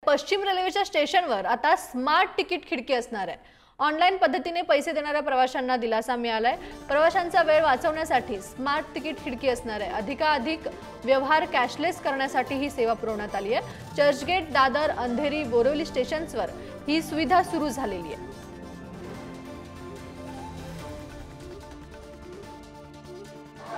पश्चिम रेल्वेच्या स्टेशनवर आता स्मार्ट तिकीट खिडकी असणार आहे। ऑनलाईन पद्धतीने पैसे देणाऱ्या प्रवाशांना दिलासा मिळालाय। प्रवाशांचा वेळ वाचवण्यासाठी स्मार्ट तिकीट खिडकी असणार आहे। अधिकाधिक व्यवहार कॅशलेस करण्यासाठी ही सेवा पुरवण्यात आली आहे। चर्चगेट, दादर, अंधेरी, बोरिवली स्टेशन्सवर ही सुविधा सुरू झालेली आहे।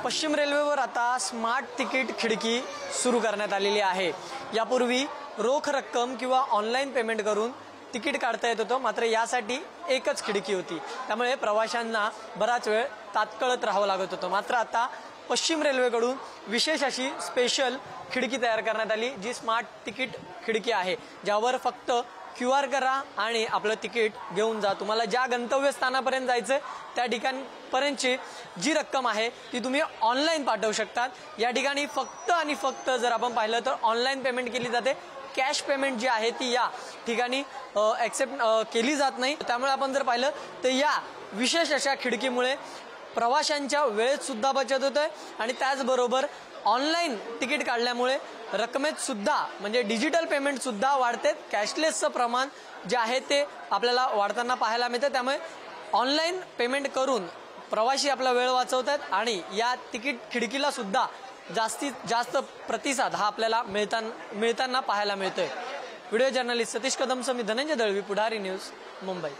पश्चिम रेल्वेवर आता स्मार्ट तिकीट खिडकी सुरू करण्यात आलेली आहे। यापूर्वी रोख रक्कम किंवा ऑनलाईन पेमेंट करून तिकीट काढता येत होतं, मात्र यासाठी एकच खिडकी होती, त्यामुळे प्रवाशांना बराच वेळ तात्कळत राहावं लागत होतं। मात्र आता पश्चिम रेल्वेकडून विशेष अशी स्पेशल खिडकी तयार करण्यात आली, जी स्मार्ट तिकीट खिडकी आहे, ज्यावर फक्त QR करा आणि आपलं तिकीट घेऊन जा। तुम्हाला ज्या गंतव्यस्थानापर्यंत जायचं त्या ठिकाणपर्यंतची जी रक्कम आहे ती तुम्ही ऑनलाईन पाठवू शकतात। या ठिकाणी फक्त आणि फक्त जर आपण पाहिलं तर ऑनलाईन पेमेंट केली जाते। कॅश पेमेंट जी आहे ती या ठिकाणी एक्सेप्ट केली जात नाही। त्यामुळे आपण जर पाहिलं तर या विशेष अशा खिडकीमुळे प्रवाशांच्या वेळेत सुद्धा बचत होते आणि त्याचबरोबर ऑनलाईन तिकीट काढल्यामुळे रकमेत सुद्धा म्हणजे डिजिटल पेमेंट सुद्धा वाढते। कॅशलेसचं प्रमाण जे आहे ते आपल्याला वाढताना पाहायला मिळते। त्यामुळे ऑनलाईन पेमेंट करून प्रवासी आपला वेळ वाचवतात आणि या तिकीट खिडकीला सुद्धा जास्तीत जास्त प्रतिसाद हा आपल्याला मिळताना पाहायला मिळतोय। व्हिडिओ जर्नलिस्ट सतीश कदम, मी धनंजय दळवी, पुढारी न्यूज, मुंबई।